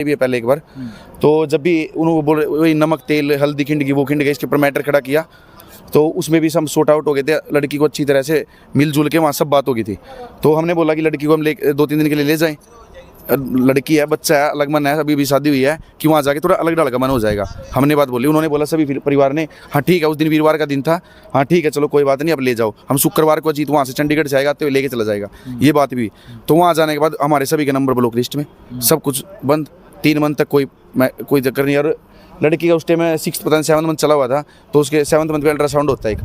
भी है पहले एक बार। तो जब भी उन्होंने बोल वही नमक तेल हल्दी खिंड की वो खिंड गई, इसके ऊपर मैटर खड़ा किया तो उसमें भी सब सॉर्ट आउट हो गए थे। लड़की को अच्छी तरह से मिलजुल के वहाँ सब बात हो गई थी। तो हमने बोला कि लड़की को हम 2-3 दिन के लिए ले जाएं, लड़की है बच्चा है अलग मन है, अभी भी शादी हुई है कि वहाँ जाके थोड़ा अलग ढंग का मन हो जाएगा। हमने बात बोली, उन्होंने बोला सभी परिवार ने हाँ ठीक है। उस दिन वीरवार का दिन था, हाँ ठीक है चलो कोई बात नहीं अब ले जाओ। हम शुक्रवार को अजीत वहाँ से चंडीगढ़ से आएगा तो लेके चला जाएगा, ये बात भी। तो वहाँ जाने के बाद हमारे सभी के नंबर ब्लॉक लिस्ट में, सब कुछ बंद। 3 मंथ तक कोई चक्कर नहीं। और लड़की का उस टाइम में 6th पता नहीं 7th मंथ चला हुआ था, तो उसके 7th मंथ में अल्ट्रासाउंड होता है एक।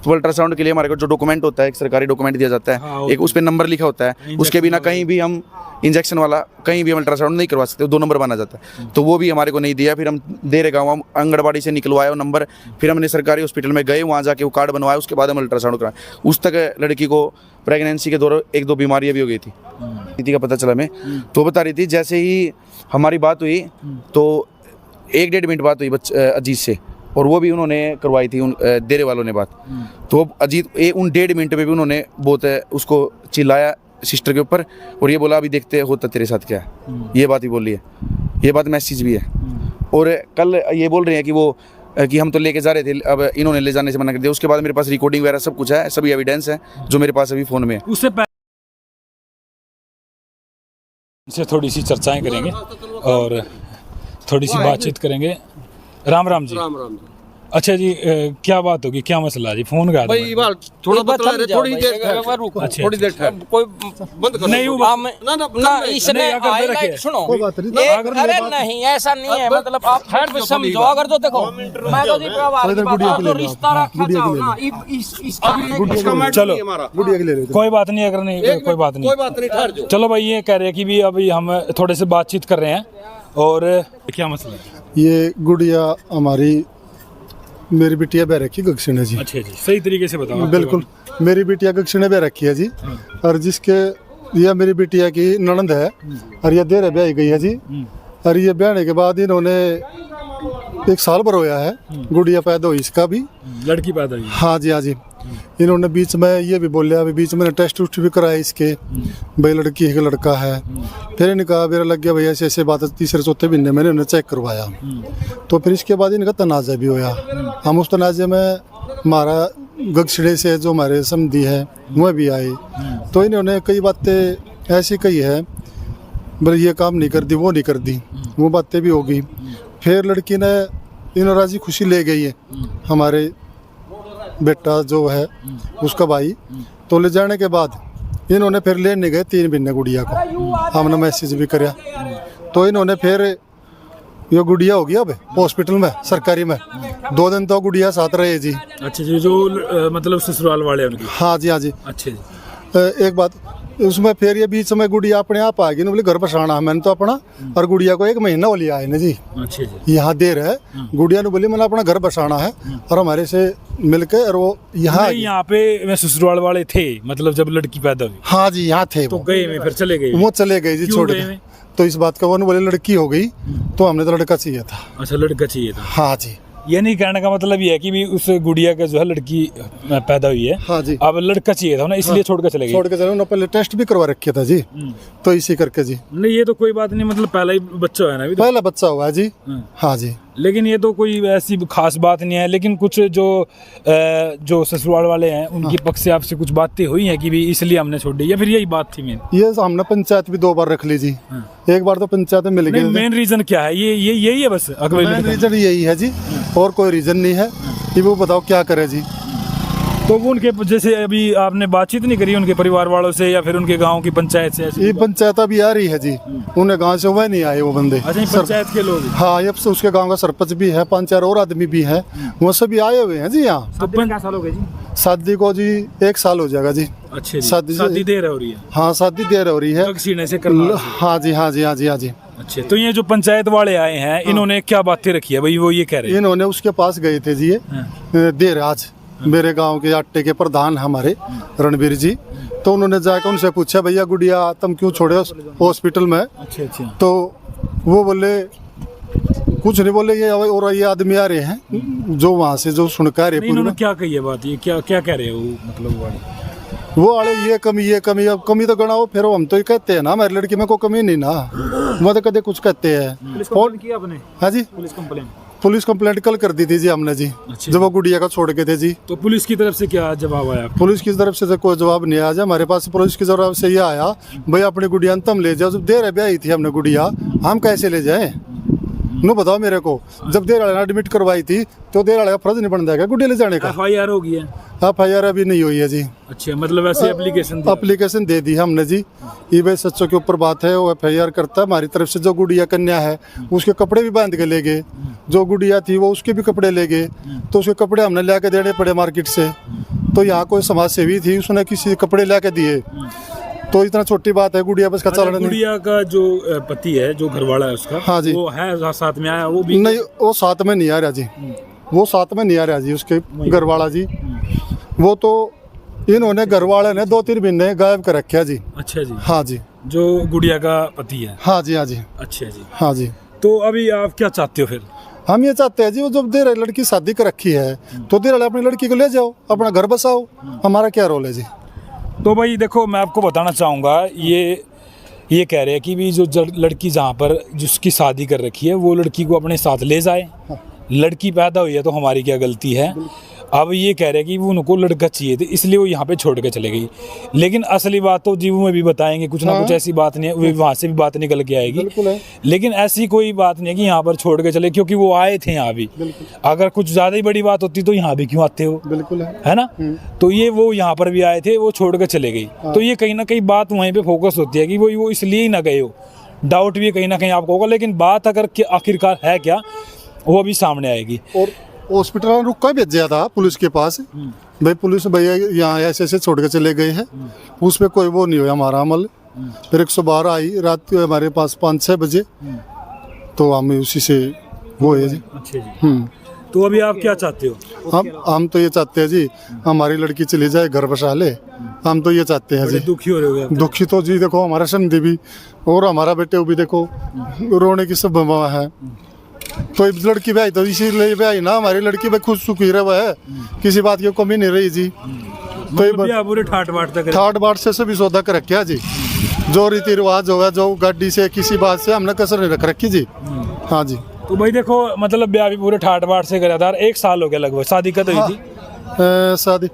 तो अल्ट्रासाउंड के लिए हमारे को जो डॉक्यूमेंट होता है, एक सरकारी डॉक्यूमेंट दिया जाता है, हाँ, एक उस पर नंबर लिखा होता है, उसके बिना कहीं भी हम इंजेक्शन वाला कहीं भी हम अल्ट्रासाउंड नहीं करवा सकते, 2 नंबर बना जाता है। तो वो भी हमारे को नहीं दिया। फिर हम देरे गाँव हम आंगनबाड़ी से निकलवाया वो नंबर, फिर हमने सरकारी हॉस्पिटल में गए, वहाँ जाके वो कार्ड बनवाया, उसके बाद हम अल्ट्रासाउंड कराए। उस तक लड़की को प्रेगनेंसी के दौरान 1-2 बीमारियाँ भी हो गई थी, स्थिति का पता चला मैं। तो बता रही थी जैसे ही हमारी बात हुई तो 1-1.5 मिनट बात हुई अजीत से, और वो भी उन्होंने करवाई थी देरे वालों ने बात। तो अजीत उन 1.5 मिनट में भी उन्होंने बहुत उसको चिल्लाया सिस्टर के ऊपर, और ये बोला अभी देखते होता तेरे साथ क्या है, ये बात ही बोली है, ये बात मैसेज भी है। और कल ये बोल रहे हैं कि हम तो लेके जा रहे थे, अब इन्होंने ले जाने से मना कर दिया। उसके बाद मेरे पास रिकॉर्डिंग वगैरह सब कुछ है, सभी एविडेंस है जो मेरे पास अभी फ़ोन में है। उससे से थोड़ी सी चर्चाएं करेंगे और थोड़ी सी बातचीत करेंगे। राम राम जी। राम राम जी। अच्छा जी, क्या बात होगी, क्या मसला जी? फोन का भाई बाल थोड़ा बतला रहे, थोड़ी देर ठहर, अच्छा, थोड़ी देर ठहर, कोई बंद कर नहीं, दो। ना ना इसने नहीं, अगर हाईलाइट रखे। सुनो, अगर अरे नहीं ऐसा नहीं है, मतलब आप ठहर समझो। अगर तो देखो मैं तो जी परिवार की बात तो रिश्ता रखा चाहो ना इसका चलो हमारा कोई बात नहीं, अगर नहीं कोई बात नहीं, कोई बात नहीं, ठहर जाओ। चलो भाई ये कह रहे हैं कि भी अभी हम थोड़े से बातचीत कर रहे हैं। और क्या मसला है? ये गुड़िया हमारी मेरी बिटिया बह रखी गगसिने जी। अच्छा जी, सही तरीके से बताओ। बिल्कुल, मेरी बिटिया गगसिने बह रखी है जी। और जिसके यह मेरी बिटिया की ननंद है और यह देर ब्याह गई है जी। और ये ब्याहने के बाद इन्होंने 1 साल भर होया है, गुड़िया पैदा हुई इसका भी, लड़की पैदा हुई। हाँ जी हाँ जी। इन्होंने बीच में ये भी बोलिया, अभी बीच में टेस्ट उस्ट भी कराए इसके, भाई लड़की है कि लड़का है। फिर इन्हें कहा मेरा लग गया भैया ऐसे ऐसे बात, 3-4 महीने मैंने उन्हें चेक करवाया। तो फिर इसके बाद इनका तनाज़ा भी होया। हम उस तनाज़े में हमारा गगसड़े से जो हमारे समधी है वह भी आए, तो इन्होंने कई बातें ऐसी कही है, बोले ये काम नहीं कर दी वो नहीं कर दी, वो बातें भी हो गई। फिर लड़की ने इन्होंने राजी खुशी ले गई है हमारे बेटा जो है उसका भाई। तो ले जाने के बाद इन्होंने फिर लेने गए 3 महीने गुड़िया को, हमने मैसेज भी कराया। तो इन्होंने फिर ये गुड़िया हो गया अब हॉस्पिटल में सरकारी में, 2 दिन तो गुड़िया साथ रहे जी। अच्छा जी, जो मतलब ससुराल वाले उनकी। हाँ जी हाँ जी। अच्छे जी। एक बात उसमें फिर ये बीच में गुड़िया अपने आप आ गई ना, बोले घर बसाना है मैंने तो अपना, और गुड़िया को 1 महीना हो लिया है ना जी। अच्छे जी। यहाँ देर है, गुड़िया ने बोली मैंने अपना घर बसाना है, और हमारे से मिलके और वो यहाँ पे ससुराल वाले थे, मतलब जब लड़की पैदा हुई। हाँ जी यहाँ थे। तो गए में फिर चले गए? वो चले गए जी, छोड़ के। तो इस बात का वो बोले लड़की हो गई, तो हमने तो लड़का चाहिए था। अच्छा, लड़का चाहिए था। हाँ जी। ये नहीं कहने का मतलब ये है कि भी उस गुड़िया का जो है लड़की पैदा हुई है, हाँ जी, अब लड़का चाहिए था ना, इसलिए छोड़ कर चले गए। छोड़ के चले, उन्होंने पहले टेस्ट भी करवा रखे था जी, तो इसी करके जी। नहीं ये तो कोई बात नहीं, मतलब पहला ही बच्चा है ना अभी तो। पहला बच्चा हुआ है जी। हाँ जी। लेकिन ये तो कोई ऐसी खास बात नहीं है। लेकिन कुछ जो ससुराल वाले हैं उनकी पक्ष से आपसे कुछ बातें हुई हैं कि भी इसलिए हमने छोड़ दी, या फिर यही बात थी मेन? ये हमने पंचायत भी 2 बार रख ली जी। एक बार तो पंचायत में मिल गई। मेन रीजन क्या है? ये यही है बस? मेन रीजन यही है जी, और कोई रीजन नहीं है कि वो बताओ क्या करे जी। तो वो उनके जैसे अभी आपने बातचीत नहीं करी उनके परिवार वालों से या फिर उनके गांव की पंचायत से? ये पंचायत अभी आ रही है जी, उन्हें गांव से वह नहीं आए वो बंदे। अच्छा, पंचायत के लोग? हाँ, ये उसके गांव का सरपंच भी है, 5-4 और आदमी भी है, वो सभी आए हुए हैं जी यहाँ। तो क्या साल हो गए जी? शादी को जी 1 साल हो जाएगा जी। अच्छे, शादी देर हो रही है? हाँ, शादी देर हो रही है। हाँ जी हाँ जी हाँ जी हाँ जी। अच्छा, तो ये जो पंचायत वाले आए हैं इन्होंने क्या बातें रखी है भाई? वो ये कह रहे हैं इन्होंने उसके पास गए थे जी, ये देर आज मेरे गांव के आटे के प्रधान हमारे रणबीर जी। तो उन्होंने जाकर उनसे पूछा भैया गुड़िया तुम क्यों छोड़े हॉस्पिटल में? अच्छा। तो वो बोले कुछ नहीं, बोले ये और ये आदमी आ रहे हैं जो वहाँ से जो सुनकर इन्होंने क्या कही है बात? ये क्या कह रहे हो मतलब वो वाले ये कमी, अब कमी तो गणाओ, फिर हम तो ही कहते हैं ना हमारी लड़की में कोई कमी नहीं ना, वो तो कदे कुछ कहते हैं। और किया आपने हाँ जी, पुलिस कंप्लेंट कल कर दी थी जी हमने जी। अच्छा। जब वो गुड़िया का छोड़ के थे जी, तो पुलिस की तरफ से क्या जवाब आया? पुलिस की तरफ से तो कोई जवाब नहीं आया जी हमारे पास। पुलिस की तरफ से ये आया, भाई अपनी गुड़िया तुम ले जाओ, जब देर ब्याही थी हमने गुड़िया, हम कैसे ले जाएं? नो बताओ मेरे को, जब देर वाले ने एडमिट करवाई थी तो देर वाले का फर्ज नहीं बनता है क्या गुड़िया ले जाने का? FIR हो गई है? FIR अभी नहीं हुई है जी। अच्छा, मतलब ऐसे एप्लीकेशन दे दी हमने जी। ये भाई सच्चों के ऊपर बात है, वो FIR करता है हमारी तरफ से। जो गुड़िया कन्या है उसके कपड़े भी बांध के ले गए, जो गुड़िया थी वो उसके भी कपड़े ले गए, तो उसके कपड़े हमने ला के देने पड़े मार्केट से। तो यहाँ कोई समाज सेवी थी, उसने किसी कपड़े ला के दिए, तो इतना छोटी बात है गुड़िया बस का चालान नहीं। गुड़िया का जो पति है, जो घरवाला है उसका, हाँ जी, वो है साथ में आया? वो भी नहीं, वो साथ में नहीं आ रहा जी, वो साथ में नहीं आ रहा जी उसके घरवाला जी। वो तो इन्होंने घरवाले ने 2-3 महीने गायब कर रखे जी। अच्छा जी। हाँ जी, जो गुड़िया का पति है? हाँ जी, हाँ जी। अच्छा जी। हाँ जी, तो अभी आप क्या चाहते हो फिर? हम ये चाहते हैं जी, वो जब देर लड़की शादी कर रखी है तो देर अपनी लड़की को ले जाओ, अपना घर बसाओ, हमारा क्या रोल है जी? तो भाई देखो, मैं आपको बताना चाहूँगा, ये कह रहे हैं कि भी जो लड़की जहाँ पर जिसकी शादी कर रखी है वो लड़की को अपने साथ ले जाए। लड़की पैदा हुई है तो हमारी क्या गलती है? अब ये कह रहे हैं कि वो उनको लड़का चाहिए थे, इसलिए वो यहाँ पे छोड़ के चले गई। लेकिन असली बात तो जीवो में भी बताएंगे, कुछ ना कुछ ऐसी बात नहीं है, वहाँ से भी बात निकल के आएगी। लेकिन ऐसी कोई बात नहीं है कि यहाँ पर छोड़ के चले, क्योंकि वो आए थे यहाँ भी। अगर कुछ ज़्यादा ही बड़ी बात होती तो यहाँ भी क्यों आते हो? बिल्कुल है ना? तो ये वो यहाँ पर भी आए थे, वो छोड़ के चले गई। तो ये कहीं ना कहीं बात वहीं पर फोकस होती है कि वो इसलिए ही ना गए हो। डाउट भी कहीं ना कहीं आपको होगा, लेकिन बात अगर आखिरकार है क्या, वो अभी सामने आएगी। और हॉस्पिटल में रुक कर भेजा था पुलिस के पास, भाई पुलिस भैया यहाँ ऐसे छोड़ के चले गए हैं, उस पर कोई वो नहीं हुआ हमारा अमल। फिर 112 आई रात को हमारे पास 5-6 बजे, तो हम उसी से वो है जी। अच्छा जी। तो अभी आप क्या चाहते हो? हम तो ये चाहते हैं जी, हमारी लड़की चली जाए, घर बसा ले, हम तो ये चाहते हैं जी। दुखी हो रहे हो? दुखी तो जी देखो हमारा समझी भी और हमारा बेटे भी देखो रोने की सब संभावना है। तो लड़की ब्याही तो इसीलिए ब्याही ना, हमारी लड़की भाई खुश सुखी रहा है, किसी बात की कमी नहीं रही जी। तो पूरे ठाट बाट से सभी सौदा कर रखा जी, जो रीति रिवाज होगा, जो गाड़ी से किसी बात से हमने कसर नहीं रख रखी जी। हाँ जी। तो भाई देखो, मतलब ब्याह भी पूरे ठाट बाट से करा था। 1 साल हो गया लगभग, शादी कब हुई थी? शादी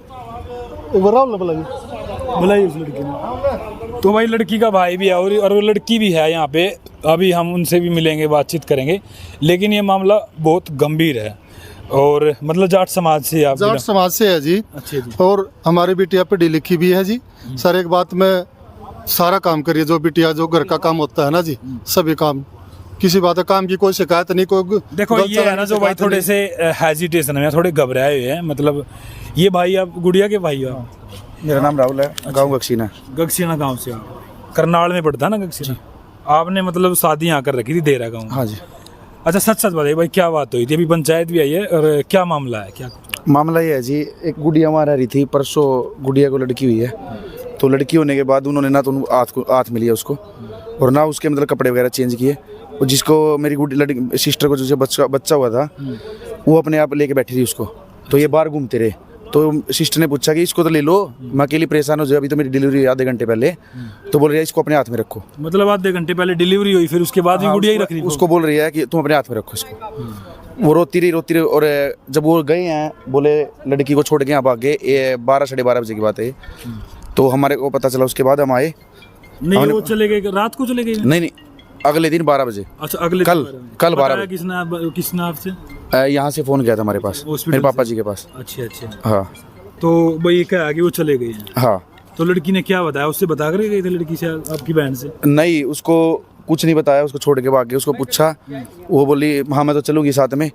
बुलाई उस लड़की ने। तो भाई लड़की का भाई भी है और वो लड़की भी है यहाँ पे, अभी हम उनसे भी मिलेंगे, बातचीत करेंगे। लेकिन ये मामला बहुत गंभीर है, और मतलब जाट समाज से आप? जाट समाज से है जी। अच्छा जी। और हमारी बिटिया पढ़ी लिखी भी है जी। सर एक बात में सारा काम करिए, जो बिटिया जो घर का काम होता है ना जी, सभी काम, किसी बात काम की कोई शिकायत नहीं, कोई देखो ये है ना, जो भाई थोड़े से हेजिटेशन में, थोड़े घबराए हुए हैं। मतलब ये भाई, आप गुड़िया के भाई हो? मेरा नाम राहुल है। गाँव गक्सीना। गक्सीना गाँव से? करनाल में पड़ता है ना गक्सीना? आपने मतलब शादी यहाँ कर रखी थी देरा गाँव? हाँ जी। अच्छा, सच बताइए भाई, क्या बात हुई थी? अभी पंचायत भी आई है, और क्या मामला है? क्या मामला ये है जी, एक गुड़िया वहाँ रह रही थी, परसों गुड़िया को लड़की हुई है। तो लड़की होने के बाद उन्होंने ना तो हाथ में लिया उसको, और ना उसके मतलब कपड़े वगैरह चेंज किए। और जिसको मेरी सिस्टर को जो बच्चा हुआ था, वो अपने आप लेके बैठी थी उसको। तो ये बाहर घूमते रहे। तो सिस्टर ने पूछा कि इसको तो ले लो, मैं अकेली परेशान हो जाए, अभी तो मेरी डिलीवरी हुई आधे घंटे पहले। तो बोल रही है इसको अपने हाथ में रखो। मतलब आधे घंटे पहले डिलीवरी हुई, फिर उसके बाद भी गुड़िया ही रख रही? उसको बोल रही है कि तुम अपने हाथ में रखो इसको। वो रोती रही। और जब वो गए हैं, बोले लड़की को छोड़ के यहाँ भागे, ये 12 साढ़े 12 बजे की बात है। तो हमारे को पता चला, उसके बाद हम आए। नहीं, वो चले गए रात को? चले गए? नहीं, अगले दिन 12 बजे। अच्छा, अगले कल 12 बजे। किसने आपसे? यहाँ से फोन किया था हमारे पास, मेरे पापा जी के पास। अच्छा। हाँ। तो भाई क्या है कि वो चले गए हैं? हाँ। तो लड़की ने क्या बताया? उससे बता कर गए थे लड़की से, आपकी बहन से? नहीं, उसको कुछ नहीं बताया, उसको छोड़ के भाग गए। उसको पूछा, वो बोली हाँ मैं तो चलूँगी साथ में।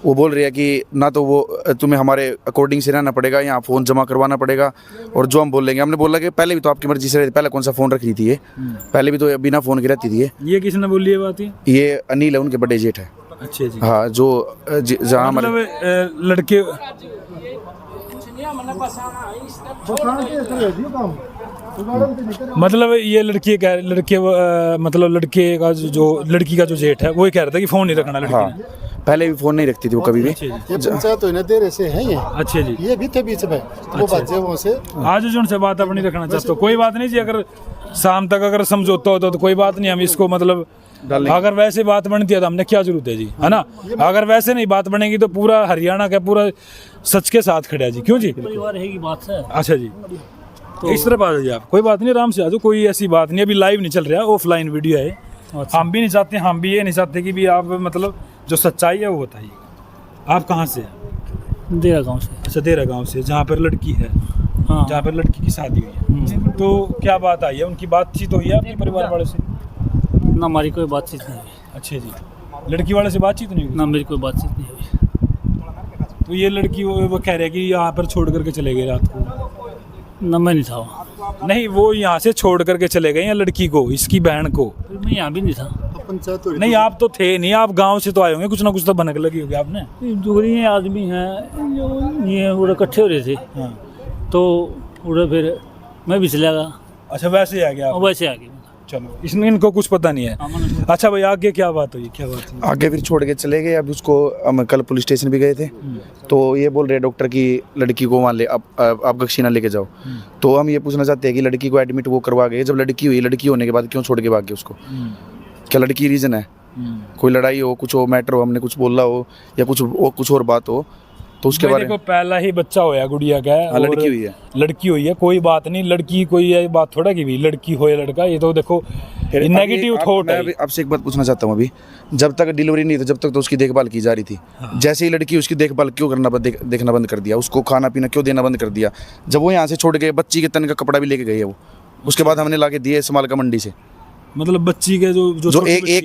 वो बोल रही है कि ना तो वो तुम्हें हमारे अकॉर्डिंग से रहना पड़ेगा, यहाँ फ़ोन जमा करवाना पड़ेगा, और जो हम बोल लेंगे। हमने बोला कि पहले भी तो आपकी मर्जी से रहती, पहले कौन सा फ़ोन रख रही थी ये? पहले भी तो बिना फ़ोन की रहती थी ये। किसने बोली ये बात? ये अनिल है, उनके बड़े जेठ है। अच्छा जी। हाँ, जो जहाँ मतलब लड़के मतलब ये मतलब लड़के का जो लड़की का जो जेठ है, वो ही कह रहा था कि फ़ोन नहीं रखना लड़की ने। पहले भी फ़ोन नहीं रखती थी वो कभी भी। अच्छा जी, ये पंचायत तो इन्हें देर से है ये अच्छा जी। ये भी थे बीच में तो वो बच्चे वहाँ से आज जो उनसे बात अपनी रखना चाहते हो, कोई बात नहीं जी, अगर शाम तक अगर समझौता होता तो कोई बात नहीं, हम इसको मतलब अगर वैसे बात बनती है तो हमने क्या जरूरत है जी, है ना। अगर वैसे नहीं बात बनेगी तो पूरा हरियाणा का पूरा सच के साथ खड़ा है जी, क्यों जी। परिवार है की बात है। अच्छा जी, तो इस तरफ आ जाइए आप, कोई बात नहीं, आराम से आ जाओ, कोई ऐसी बात नहीं, अभी लाइव नहीं चल रहा, ऑफलाइन वीडियो है। हम भी नहीं चाहते, हम भी ये नहीं चाहते कि भी आप मतलब जो सच्चाई है वो बताइए। आप कहाँ से हैं? देरा गांव से। अच्छा, देरा गांव से, जहाँ पर लड़की है, हाँ। जहाँ पर लड़की की शादी हुई है, तो क्या बात आई है, उनकी बातचीत हुई है आपके परिवार वाले से? ना हमारी कोई बातचीत नहीं हुई, अच्छा जी, लड़की वाले से बातचीत नहीं हुई? ना मेरी कोई बातचीत नहीं हुई। तो ये लड़की वो कह रहे हैं कि यहाँ पर छोड़ करके चले गए रात को? ना मैं नहीं था वहाँ, नहीं, वो यहाँ से छोड़ करके चले गए हैं लड़की को, इसकी बहन को? फिर मैं यहाँ भी नहीं था। पंचायत तो नहीं, आप तो थे नहीं, आप गांव से तो आए होंगे, कुछ ना कुछ तो भनक लगी होगी आपने। दूरी आदमी हैं जो ये उड़े इकट्ठे हो रहे थे, हाँ, तो उड़े फिर मैं भी चला गया अच्छा, वैसे ही आ गया और आप? वैसे आ गया। चलो, इसमें इनको कुछ पता नहीं है। अच्छा भाई, आगे क्या बात हुई, क्या बात हुई? आगे फिर छोड़ के चले गए। अब उसको हम कल पुलिस स्टेशन भी गए थे, तो ये बोल रहे डॉक्टर की लड़की को वहाँ ले आप गक्षिना लेके जाओ। तो हम ये पूछना चाहते हैं कि लड़की को एडमिट वो करवा गए, जब लड़की हुई, लड़की होने के बाद क्यों छोड़ के भाग गए उसको? क्या लड़की रीज़न है? कोई लड़ाई हो, कुछ हो, मैटर हो, हमने कुछ बोला हो या कुछ और बात हो, तो उसके बारे देखो, पहला ही बच्चा होया गुड़िया का, हाँ, लड़की हुई है। लड़की हुई है, कोई बात नहीं, लड़की कोई ये बात थोड़ा की भी लड़की हो या लड़का, ये तो देखो नेगेटिव थॉट मैं है। अभी आपसे एक बात पूछना चाहता हूँ। अभी जब तक डिलीवरी नहीं थी, जब तक तो उसकी देखभाल की जा रही थी। जैसे ही लड़की, उसकी देखभाल क्यों करना देखना बंद कर दिया? उसको खाना पीना क्यों देना बंद कर दिया? जब वो यहाँ से छोड़ के बच्ची के तन का कपड़ा भी लेके गए है वो, उसके बाद हमने ला के दिए इस्तेमाल का मंडी से। मतलब बच्ची के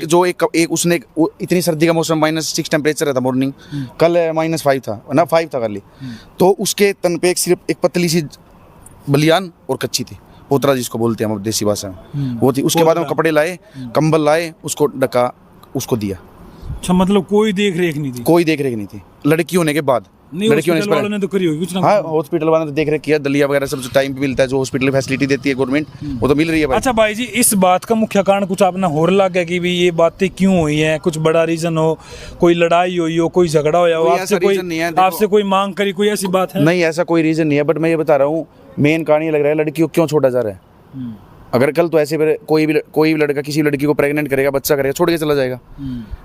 जो एक उसने इतनी सर्दी का मौसम, -6 टेम्परेचर रहता मॉर्निंग, कल -5 था ना, 5 था कल, तो उसके तन पे सिर्फ एक पतली सी बलियान और कच्ची थी, पोतरा जिसको बोलते हैं हम देसी भाषा में, वो थी। उसके बाद हम कपड़े लाए, कंबल लाए, उसको ढका, उसको दिया। अच्छा, मतलब कोई देख रेख नहीं थी? कोई देख रेख नहीं थी लड़की होने के बाद। नहीं, लड़की होने हॉस्पिटल वालों ने तो करी होगी कुछ ना हाँ, कुछ। हॉस्पिटल वालों ने देख रेख किया, दलिया वगैरह सब जो टाइम पे मिलता है, जो हॉस्पिटल फैसिलिटी देती है गवर्नमेंट, वो तो मिल रही है भाई। अच्छा भाई जी, इस बात का मुख्य कारण कुछ आपने होर लग गया कि भी ये बातें क्यों हुई हैं? कुछ बड़ा रीजन हो, कोई लड़ाई हुई हो, कोई झगड़ा होया हो, कोई ऐसा reason नहीं है, देखो। आपसे कोई मांग करी, कोई ऐसी बात है? नहीं, ऐसा कोई रीजन नहीं है, बट मैं ये बता रहा हूँ, मेन कारण ये लग रहा है लड़की को क्यों छोड़ा जा रहा है। अगर कल तो ऐसे कोई भी लड़का किसी लड़की को प्रेग्नेंट करेगा, बच्चा करेगा, छोड़ के चला जाएगा,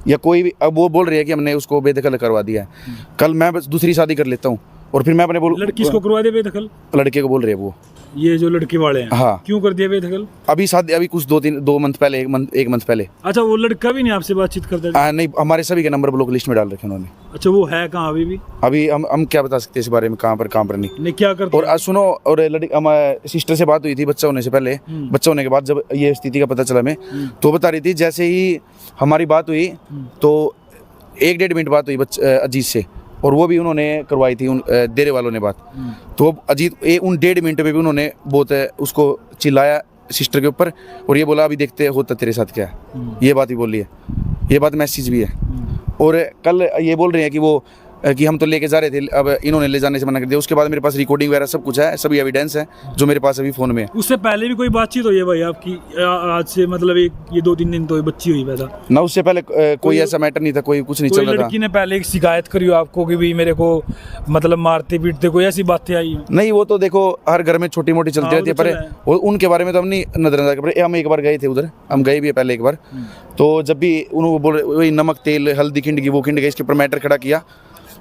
या कोई भी, अब वो बोल रही है कि हमने उसको बेदखल करवा दिया है। कल मैं बस दूसरी शादी कर लेता हूँ और फिर मैं अपने लड़की इसको करवा दे बेदखल? लड़के को बोल रही है वो, ये जो लड़के वाले हैं, हाँ। क्यों कर दिया बेदखल? अभी शादी, अभी कुछ 2 मंथ पहले, एक मंथ पहले। अच्छा, वो लड़का भी नहीं आपसे बातचीत करता? नहीं, हमारे सभी के नंबर ब्लॉक लिस्ट में डाल रखे उन्होंने। अच्छा, वो है कहाँ अभी भी? अभी हम क्या बता सकते हैं इस बारे में, कहाँ पर नहीं। क्या करते? और सुनो, और लड़की सिस्टर से बात हुई थी बच्चा होने से पहले, बच्चा होने के बाद जब ये स्थिति का पता चला मैं, तो बता रही थी जैसे ही हमारी बात हुई तो 1-1.5 मिनट बात हुई अजीत से, और वो भी उन्होंने करवाई थी देरे वालों ने बात। तो अजीत उन 1.5 मिनट में भी उन्होंने बहुत उसको चिल्लाया सिस्टर के ऊपर, और ये बोला अभी देखते होता तेरे साथ क्या है, ये बात ही बोली है, ये बात मैसेज भी है। और कल ये बोल रहे हैं कि हम तो लेके जा रहे थे, अब इन्होंने ले जाने से मना कर दिया। उसके बाद मेरे पास रिकॉर्डिंग वगैरह सब कुछ है, सभी एविडेंस है जो मेरे पास अभी फ़ोन में है। उससे पहले भी कोई बातचीत हुई है भाई आपकी? आज से मतलब ये 2-3 दिन तो बच्ची हुई पैदा ना, उससे पहले कोई ऐसा मैटर नहीं था, कोई कुछ नहीं चल रहा था। लड़की ने पहले एक शिकायत करी हो आपको कि भी मेरे को मतलब मारते पीटते, कोई ऐसी बातें आई हैं? नहीं, वो तो देखो हर घर में छोटी मोटी चलती रहती है, पर वो उनके बारे में तो हम नहीं नजरअंदाज कर। हम एक बार गए थे उधर, हम गए भी है पहले एक बार, तो जब भी उन्होंने बोल वही नमक तेल हल्दी खिंड गई, वो खिंड गई, इसके ऊपर मैटर खड़ा किया,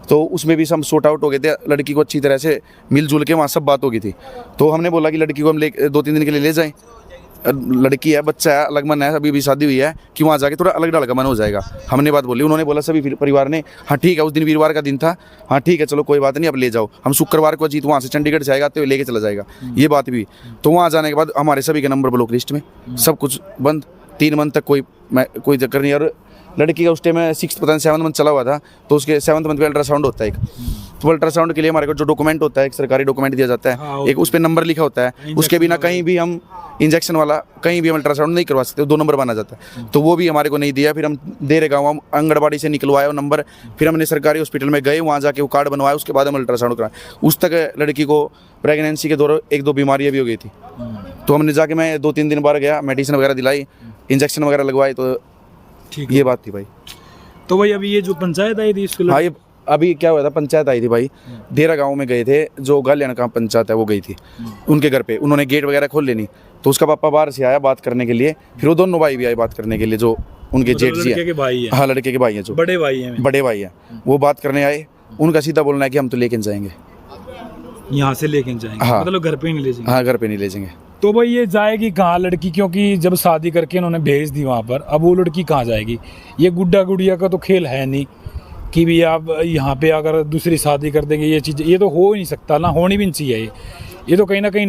तो उसमें भी सब सॉर्ट आउट हो गए थे। लड़की को अच्छी तरह से मिलजुल के वहाँ सब बात हो गई थी। तो हमने बोला कि लड़की को हम 2-3 दिन के लिए ले जाएं, लड़की है, बच्चा है, अलग मन है, अभी शादी हुई है, कि वहाँ जाके थोड़ा अलग ढंग का मन हो जाएगा। हमने बात बोली, उन्होंने बोला, सभी परिवार ने हाँ ठीक है, उस दिन वीरवार का दिन था, हाँ ठीक है चलो कोई बात नहीं, अब ले जाओ। हम शुक्रवार को अजीत वहाँ से चंडीगढ़ से आएगा तो लेके चला जाएगा, ये बात भी। तो वहाँ जाने के बाद हमारे सभी के नंबर ब्लॉक लिस्ट में, सब कुछ बंद। 3 मंथ तक कोई चक्कर नहीं। और लड़की का उस टाइम में 6th पता नहीं 7th मंथ चला हुआ था, तो उसके 7th मंथ में अल्ट्रासाउंड होता है एक, तो अल्ट्रासाउंड के लिए हमारे को जो डॉक्यूमेंट होता है, एक सरकारी डॉक्यूमेंट दिया जाता है, हाँ, एक उस पर नंबर लिखा होता है, उसके बिना कहीं भी हम इंजेक्शन वाला कहीं भी हम अल्ट्रासाउंड नहीं करवा सकते, 2 नंबर बना जाता है। तो वो भी हमारे को नहीं दिया, फिर हम देरे गाँव हम आंगनबाड़ी से निकलवाया वो नंबर, फिर हमने सरकारी हॉस्पिटल में गए, वहाँ जाके वो कार्ड बनवाया, उसके बाद हम अल्ट्रासाउंड कराए। उस तक लड़की को प्रेगनेंसी के दौरान 1-2 बीमारियाँ भी हो गई थी, तो हमने जाके मैं 2-3 दिन बाद गया, मेडिसिन वगैरह दिलाई, इंजेक्शन वगैरह लगवाए, तो ठीक ये बात थी भाई। तो भाई अभी ये जो पंचायत आई थी इसको हाँ, ये अभी क्या हुआ था, पंचायत आई थी भाई, देरा गांव में गए थे, जो गालियान का पंचायत है वो गई थी उनके घर पे, उन्होंने गेट वगैरह खोल लेनी, तो उसका पापा बाहर से आया बात करने के लिए, फिर वो दोनों भाई भी आए बात करने के लिए, जो उनके जेठ जी लड़के के है, भाई है, हाँ लड़के के भाई हैं, जो बड़े भाई हैं, बड़े भाई हैं, वो बात करने आए, उनका सीधा बोलना है कि हम तो लेके जाएंगे, यहाँ से लेके जाएंगे, हाँ। मतलब घर पे ही नहीं ले जाएंगे। हाँ घर पे नहीं ले जाएंगे। तो भाई ये जाएगी कहाँ लड़की, क्योंकि जब शादी करके इन्होंने भेज दी वहाँ पर, अब वो लड़की कहाँ जाएगी? ये गुड्डा गुड़िया का तो खेल है नहीं कि भी आप यहाँ पे अगर दूसरी शादी कर देंगे, ये चीज़ ये तो हो ही नहीं सकता ना, होनी भी नहीं चाहिए ये तो कहीं ना कहीं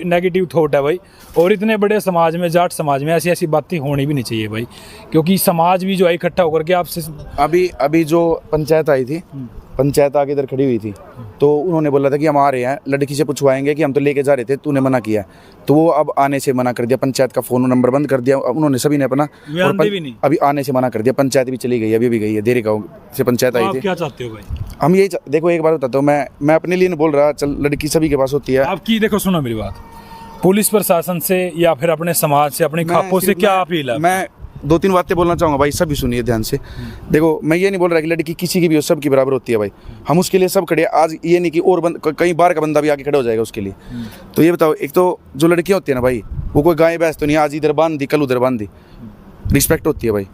नेगेटिव थॉट है भाई। और इतने बड़े समाज में, जाट समाज में ऐसी ऐसी बातें होनी भी नहीं चाहिए भाई, क्योंकि समाज भी जो है इकट्ठा होकर के आपसे अभी जो पंचायत आई थी, पंचायत आगे इधर खड़ी हुई थी, तो उन्होंने बोला था कि हम आ रहे हैं, लड़की से पूछवाएंगे कि हम तो लेके जा रहे थे, तूने मना किया, तो वो अब आने से मना कर दिया, पंचायत का फ़ोन नंबर बंद कर दिया उन्होंने, सभी ने अपना, और भी नहीं। अभी आने से मना कर दिया, पंचायत भी चली गई, अभी भी गई है, देरी गाँव से पंचायत आई आप थी। क्या चाहते हो भाई? हम यही देखो, एक बार बताता हूँ, मैं अपने लिए नहीं बोल रहा, चल लड़की सभी के पास होती है। आपकी देखो, सुनो मेरी बात, पुलिस प्रशासन से या फिर अपने समाज से, अपने खापों से क्या अपील है? मैं 2-3 बातें बोलना चाहूँगा भाई, सभी सुनिए ध्यान से। देखो मैं ये नहीं बोल रहा कि लड़की किसी की भी हो, सबकी बराबर होती है भाई, हम उसके लिए सब खड़े हैं। आज ये नहीं कि और कहीं बाहर का बंदा भी आके खड़ा हो जाएगा उसके लिए। तो ये बताओ, एक तो जो लड़कियाँ होती है ना भाई, वो कोई गाय भैंस तो नहीं, आज इधर बांध दी कल उधर बांध दी, रिस्पेक्ट होती है भाई।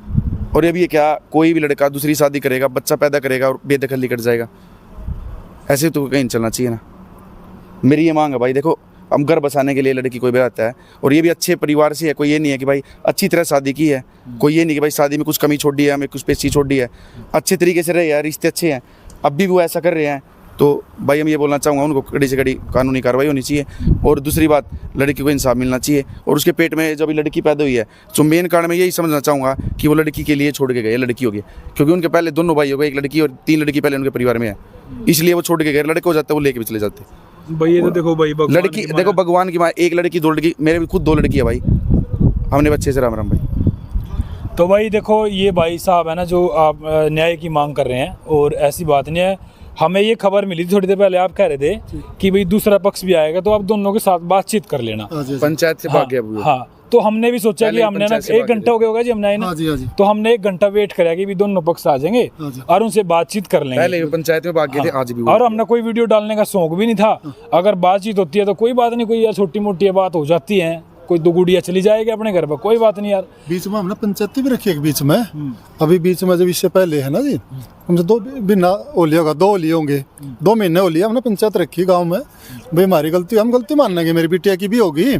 और ये भी है क्या, कोई भी लड़का दूसरी शादी करेगा, बच्चा पैदा करेगा और बेदखल निकट जाएगा, ऐसे तो कहीं चलना चाहिए ना। मेरी ये मांग है भाई, देखो हम घर बसाने के लिए लड़की कोई भी आता है, और ये भी अच्छे परिवार से है, कोई ये नहीं है कि भाई अच्छी तरह शादी की है, कोई ये नहीं कि भाई शादी में कुछ कमी छोड़ दी है, हमें कुछ पेशी छोड़ दी है, अच्छे तरीके से रहे हैं, रिश्ते अच्छे हैं, अब भी वो ऐसा कर रहे हैं, तो भाई हम ये बोलना चाहूँगा उनको कड़ी से कड़ी कानूनी कार्रवाई होनी चाहिए। और दूसरी बात, लड़की को इंसाफ मिलना चाहिए, और उसके पेट में जब लड़की पैदा हुई है, तो मेन कारण मैं यही समझना चाहूँगा कि वो लड़की के लिए छोड़ के गए, लड़की हो गई, क्योंकि उनके पहले दोनों भाई हो गए, एक लड़की और 3 लड़की पहले उनके परिवार में है, इसलिए वो छोड़ के गए। लड़के हो जाते वो लेके भी चले जाते भाई ये तो देखो भाई, लड़की देखो भगवान की माँ, एक लड़की 2 लड़की, मेरे भी खुद 2 लड़की है भाई, हमने बच्चे से राम राम भाई। तो भाई देखो, ये भाई साहब है ना जो आप न्याय की मांग कर रहे हैं, और ऐसी बात नहीं है, हमें ये खबर मिली थी थोड़ी देर पहले, आप कह रहे थे कि भाई दूसरा पक्ष भी आएगा, तो आप दोनों के साथ बातचीत कर लेना। पंचायत से भाग गया वो। हाँ, तो हमने भी सोचा कि हमने ना 1 घंटा हो गया होगा जी, हमने आए ना, तो हमने 1 घंटा वेट करा कि भी दोनों पक्ष आ जाएंगे और उनसे बातचीत कर लेंगे। पहले पंचायत में भाग गए थे, आज भी। और हमने कोई वीडियो डालने का शौक भी नहीं था, अगर बातचीत होती है तो कोई बात नहीं, कोई यार छोटी मोटी बात हो जाती है, कोई 2 गुड़िया चली जाएगी अपने घर पर, कोई बात नहीं यार। बीच में हमने पंचायती भी रखी है बीच में, अभी बीच में जब इससे पहले है ना जी, हमसे 2 बिना ओली होगा, 2 ओली होंगे, 2 महीने ओली हमने पंचायत रखी गांव में। भाई हमारी गलती, हम गलती मानेंगे, मेरी बिटिया की भी होगी,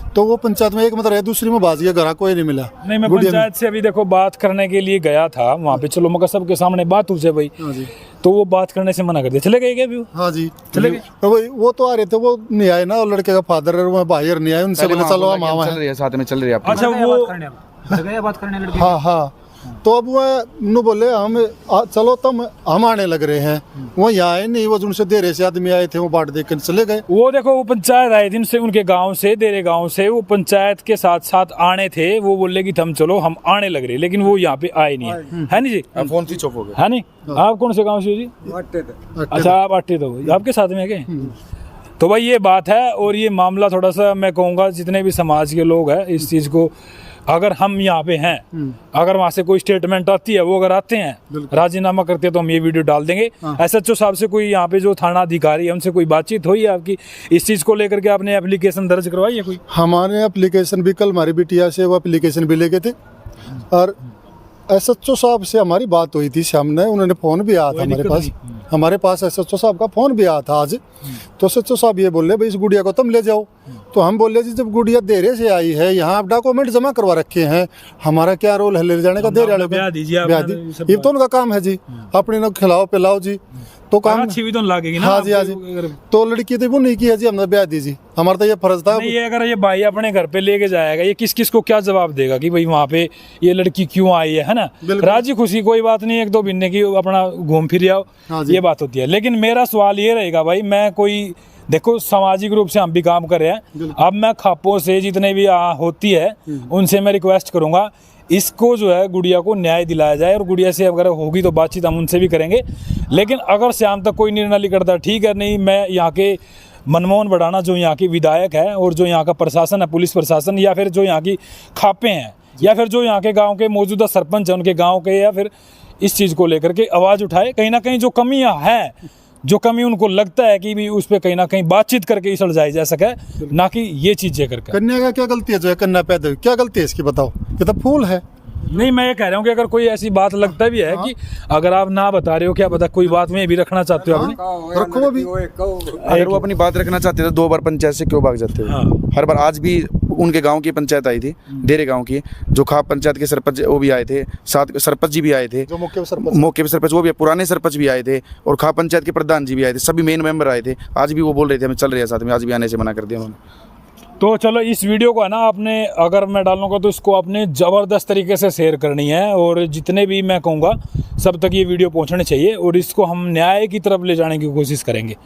तो वो पंचायत में एक मतलब है, दूसरी में बाजी घर कोई नहीं मिला। नहीं, मैं पंचायत से अभी देखो बात करने के लिए गया था वहाँ पे, चलो मगर सबके सामने बात हुई भाई, तो वो बात करने से मना कर दिया, चले गए क्या भी? हाँ जी चले गए। तो वो तो आ रहे थे, वो नहीं आए ना, और लड़के का फादर और भाई नहीं आए, उनसे बोले चलो हम आवा चल रही है, साथ में चल रही है। अच्छा, वो बात करने लड़के। हाँ, तो अब वो बोले चलो तुम हम आने लग रहे हैं, वो यहाँ आए नहीं, वो उनसे देरे से आदमी आए थे, वो बाट देख कर चले गए। वो देखो, वो पंचायत आए थे उनसे, उनके गांव से, देरे गांव से, वो पंचायत के साथ साथ आने थे, वो बोले कि हम चलो हम आने लग रहे, लेकिन वो यहाँ पे आए नहीं है नहीं जी? फोन स्विच ऑफ हो गया है नहीं? आप कौन से गाँव से हो जी? अच्छा, आप आटे तो आपके साथ में है क्या? तो भाई ये बात है, और ये मामला थोड़ा सा मैं कहूँगा जितने भी समाज के लोग हैं, इस चीज़ को अगर हम यहाँ पे हैं, अगर वहाँ से कोई स्टेटमेंट आती है, वो अगर आते हैं राजीनामा करते हैं, तो हम ये वीडियो डाल देंगे। SHO साहब से कोई यहाँ पे जो थाना अधिकारी है उनसे कोई बातचीत हुई है आपकी इस चीज़ को लेकर के? आपने एप्लीकेशन दर्ज करवाई है कोई? हमारे एप्लीकेशन भी कल हमारी बिटिया से वो एप्लीकेशन भी लेके थे, और SHO साहब से हमारी बात हुई थी सामने, उन्होंने फ़ोन भी आया था हमारे पास SHO साहब का फ़ोन भी आया था आज। तो SHO साहब ये बोले भाई इस गुड़िया को तुम ले जाओ, तो हम बोले जी जब गुड़िया देरे से आई है, यहाँ आप डॉक्यूमेंट जमा करवा रखे हैं, हमारा क्या रोल है ले जाने का? देरे वाले ब्याह दीजिए, ये तो उनका काम है जी, अपने ना खिलाओ पिलाओ जी, तो काम अच्छी भी तो लगेगी ना। हाँ जी, हाँ जी, तो लड़की तो वो नहीं की है जी, हमने ब्याह दीजिए, हमारा तो ये फर्ज था। नहीं, ये अगर ये भाई अपने घर पे लेके जाएगा, ये किस किस को क्या जवाब देगा कि भाई वहाँ पे ये लड़की क्यों आई है ना? राजी खुशी कोई बात नहीं, 1-2 महीने की अपना घूम फिर आओ, ये बात होती है। लेकिन मेरा सवाल ये रहेगा भाई, मैं कोई देखो सामाजिक रूप से हम भी काम कर रहे हैं, अब मैं खापों से जितने भी होती है उनसे मैं रिक्वेस्ट करूँगा, इसको जो है गुड़िया को न्याय दिलाया जाए, और गुड़िया से अगर होगी तो बातचीत हम उनसे भी करेंगे। लेकिन अगर शाम तक कोई निर्णय नहीं करता, ठीक है, नहीं मैं यहाँ के मनमोहन बढ़ाना जो यहाँ के विधायक है, और जो यहाँ का प्रशासन है, पुलिस प्रशासन, या फिर जो यहाँ की खापें हैं, या फिर जो यहाँ के गांव के मौजूदा सरपंच हैं उनके गांव के, या फिर इस चीज़ को लेकर के आवाज़ उठाए, कहीं ना कहीं जो कमियां हैं, जो कमी उनको लगता है कि भी उस पर कहीं ना कहीं बातचीत करके ही सुलझाई जा सके, ना कि ये चीज़ें करके। कन्या का क्या गलती है, जो है कन्या पैदा हुई, क्या गलती है इसकी बताओ, ये तो फूल है। नहीं, मैं ये कह रहा हूँ कि अगर कोई ऐसी बात लगता भी है कि अगर आप ना बता रहे हो, क्या पता कोई बात में भी रखना चाहते हो अपनी, रखो वो भी। अगर वो अपनी बात रखना चाहते थे 2 बार पंचायत से क्यों भाग जाते हो? हाँ। हर बार, आज भी उनके गांव की पंचायत आई थी, डेरे गांव की, जो खाप पंचायत के सरपंच वो भी आए थे, साथ सरपंच जी भी आए थे, जो मौके पे सरपंच वो भी, पुराने सरपंच भी आए थे, और खाप पंचायत के प्रधान जी भी आए थे, सभी मेन मेंबर आए थे। आज भी वो बोल रहे थे हमें चल रहे हैं साथ में, आज भी आने से मना कर दिया उन्होंने। तो चलो इस वीडियो को है ना आपने, अगर मैं डालूंगा तो इसको आपने ज़बरदस्त तरीके से शेयर करनी है, और जितने भी मैं कहूँगा सब तक ये वीडियो पहुँचनी चाहिए, और इसको हम न्याय की तरफ ले जाने की कोशिश करेंगे।